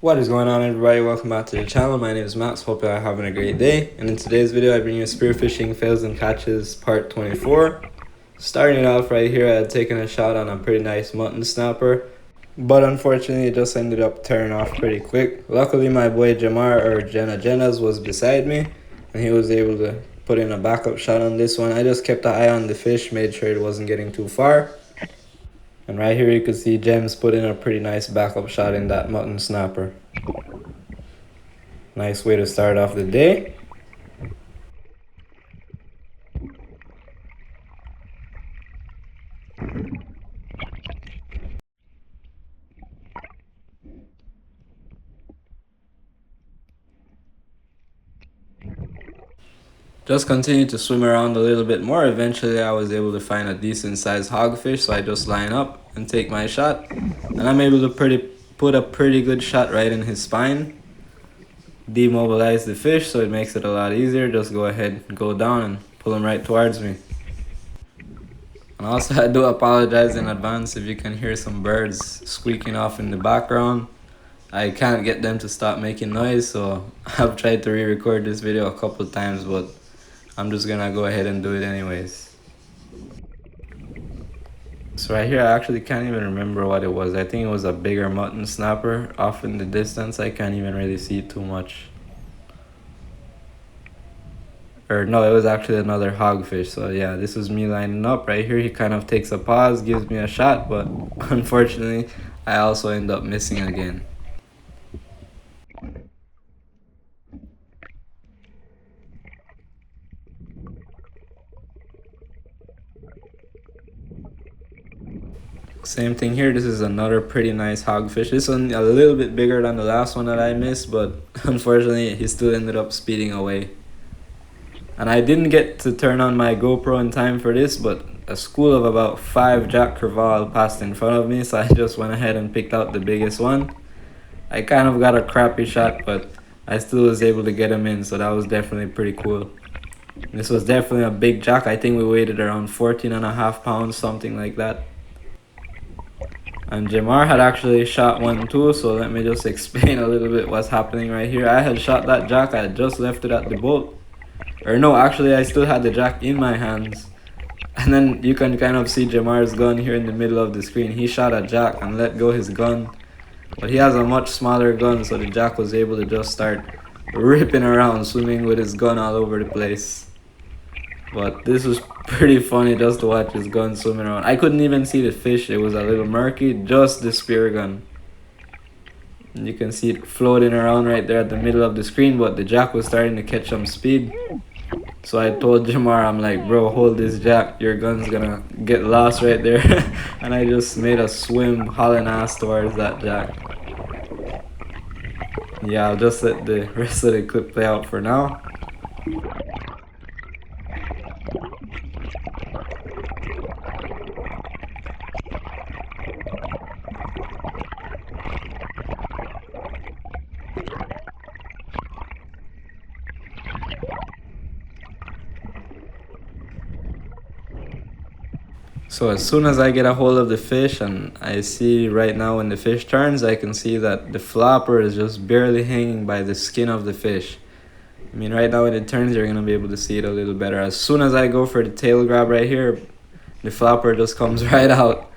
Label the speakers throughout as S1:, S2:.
S1: What is going on, everybody? Welcome back to the channel. My name is Max. Hope you are having a great day. And in today's video I bring you spearfishing fails and catches part 24. Starting it off right here, I had taken a shot on a pretty nice mutton snapper, but unfortunately it just ended up tearing off pretty quick. Luckily my boy Jamar, or Jenna's, was beside me and he was able to put in a backup shot on this one. I just kept an eye on the fish, made sure it wasn't getting too far. And right here you can see Gems put in a pretty nice backup shot in that mutton snapper. Nice way to start off the day. Just continued to swim around a little bit more. Eventually I was able to find a decent sized hogfish, so I just line up and take my shot. And I'm able to put a pretty good shot right in his spine. Demobilize the fish, so it makes it a lot easier. Just go ahead and go down and pull him right towards me. And also I do apologize in advance if you can hear some birds squeaking off in the background. I can't get them to stop making noise, so I've tried to re-record this video a couple times, but I'm just gonna go ahead and do it anyways. So right here I actually can't even remember what it was. I think it was a bigger mutton snapper off in the distance. I can't even really see it too much. Or no, it was actually another hogfish. So yeah, this was me lining up. Right here he kind of takes a pause, gives me a shot, but unfortunately I also end up missing again. Same thing here. This is another pretty nice hogfish. This one a little bit bigger than the last one that I missed, but unfortunately he still ended up speeding away. And I didn't get to turn on my GoPro in time for this, but a school of about 5 jack crevalle passed in front of me, so I just went ahead and picked out the biggest one. I kind of got a crappy shot, but I still was able to get him in, so that was definitely pretty cool. This was definitely a big jack. I think we weighed it around 14.5 pounds, something like that. And Jamar had actually shot one too, so let me just explain a little bit what's happening right here. I had shot that jack, I had just left it at the boat. Or no, actually I still had the jack in my hands. And then you can kind of see Jamar's gun here in the middle of the screen. He shot a jack and let go his gun. But he has a much smaller gun, so the jack was able to just start ripping around, swimming with his gun all over the place. But this was pretty funny just to watch his gun swimming around. I couldn't even see the fish, it was a little murky, just the spear gun. And you can see it floating around right there at the middle of the screen, but the jack was starting to catch some speed. So I told Jamar, I'm like, bro, hold this jack, your gun's gonna get lost right there. And I just made a swim hauling ass towards that jack. Yeah, I'll just let the rest of the clip play out for now. So as soon as I get a hold of the fish, and I see right now when the fish turns, I can see that the flopper is just barely hanging by the skin of the fish. I mean, right now when it turns, you're going to be able to see it a little better. As soon as I go for the tail grab right here, the flopper just comes right out.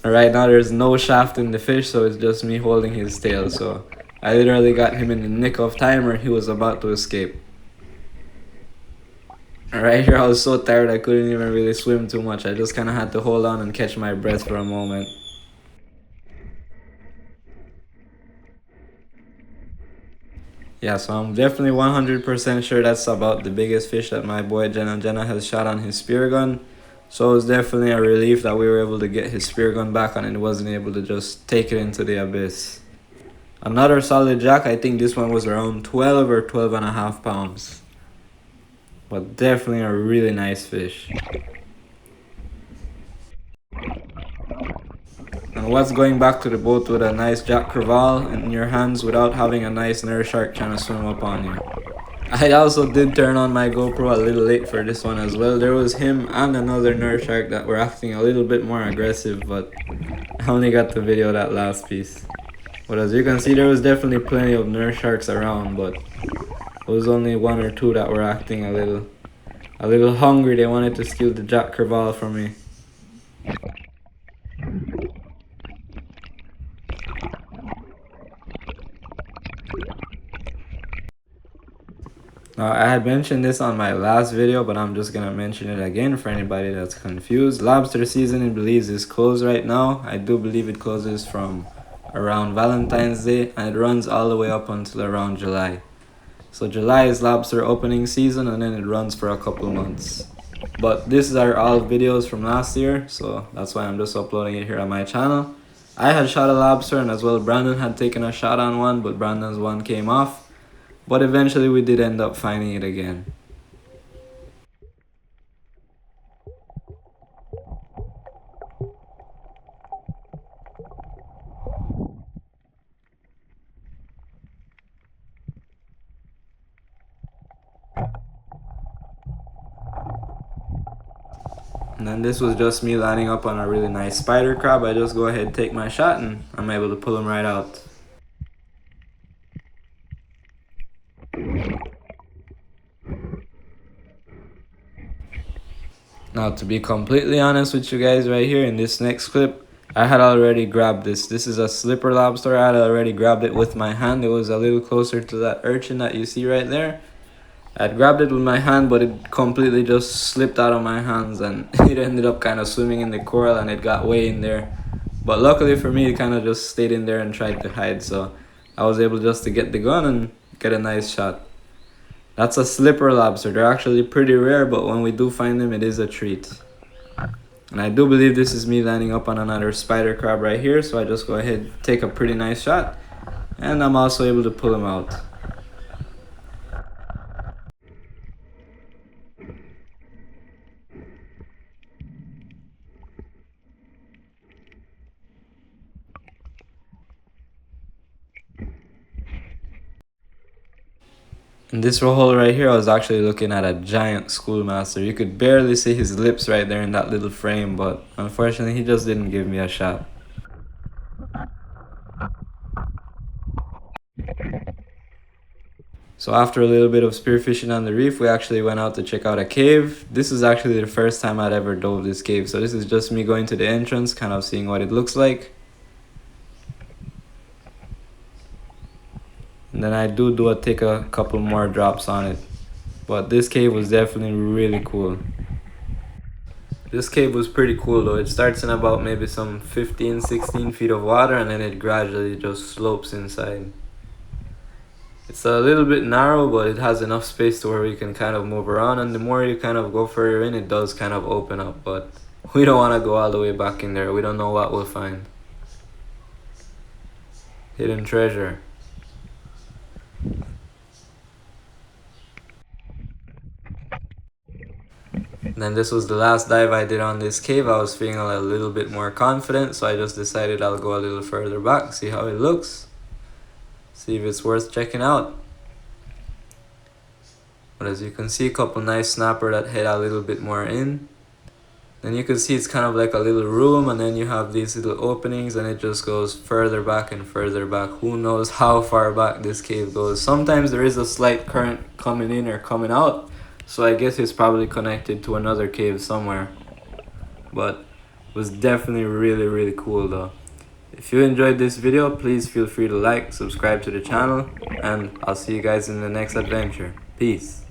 S1: And right now there's no shaft in the fish, so it's just me holding his tail. So I literally got him in the nick of time where he was about to escape. Right here I was so tired I couldn't even really swim too much. I just kind of had to hold on and catch my breath for a moment. Yeah, so I'm definitely 100% sure that's about the biggest fish that my boy Jenna has shot on his spear gun. So it was definitely a relief that we were able to get his spear gun back and it wasn't able to just take it into the abyss. Another solid jack. I think this one was around 12 or 12.5 pounds. But definitely a really nice fish. And what's going back to the boat with a nice jack crevalle in your hands without having a nice nurse shark trying to swim up on you? I also did turn on my GoPro a little late for this one as well. There was him and another nurse shark that were acting a little bit more aggressive, but I only got to video that last piece. But as you can see, there was definitely plenty of nurse sharks around, but there was only one or two that were acting a little hungry. They wanted to steal the Jack Crevalle from me. Now, I had mentioned this on my last video, but I'm just gonna mention it again for anybody that's confused. Lobster season in Belize is closed right now. I do believe it closes from around Valentine's Day, and it runs all the way up until around July. So July is lobster opening season, and then it runs for a couple months. But these are all videos from last year, so that's why I'm just uploading it here on my channel. I had shot a lobster, and as well Brandon had taken a shot on one, but Brandon's one came off. But eventually we did end up finding it again. And then this was just me lining up on a really nice spider crab. I just go ahead and take my shot and I'm able to pull him right out. Now, to be completely honest with you guys right here in this next clip, I had already grabbed this. This is a slipper lobster. I had already grabbed it with my hand. It was a little closer to that urchin that you see right there. I had grabbed it with my hand, but it completely just slipped out of my hands and it ended up kind of swimming in the coral and it got way in there. But luckily for me, it kind of just stayed in there and tried to hide. So I was able just to get the gun and get a nice shot. That's a slipper lobster. They're actually pretty rare, but when we do find them, it is a treat. And I do believe this is me lining up on another spider crab right here, so I just go ahead and take a pretty nice shot, and I'm also able to pull him out. In this hole right here, I was actually looking at a giant schoolmaster. You could barely see his lips right there in that little frame, but unfortunately he just didn't give me a shot. So after a little bit of spearfishing on the reef, we actually went out to check out a cave. This is actually the first time I'd ever dove this cave, so this is just me going to the entrance, kind of seeing what it looks like. And then I do take a couple more drops on it. But this cave was definitely really cool. This cave was pretty cool though. It starts in about maybe some 15-16 feet of water and then it gradually just slopes inside. It's a little bit narrow, but it has enough space to where we can kind of move around, and the more you kind of go further in, it does kind of open up, but we don't want to go all the way back in there. We don't know what we'll find. Hidden treasure. And then this was the last dive I did on this cave. I was feeling a little bit more confident, so I just decided I'll go a little further back, see how it looks, see if it's worth checking out. But as you can see, a couple nice snapper that head a little bit more in. Then you can see it's kind of like a little room, and then you have these little openings and it just goes further back and further back. Who knows how far back this cave goes. Sometimes there is a slight current coming in or coming out, so I guess it's probably connected to another cave somewhere. But it was definitely really cool though. If you enjoyed this video, please feel free to like, subscribe to the channel, and I'll see you guys in the next adventure. Peace.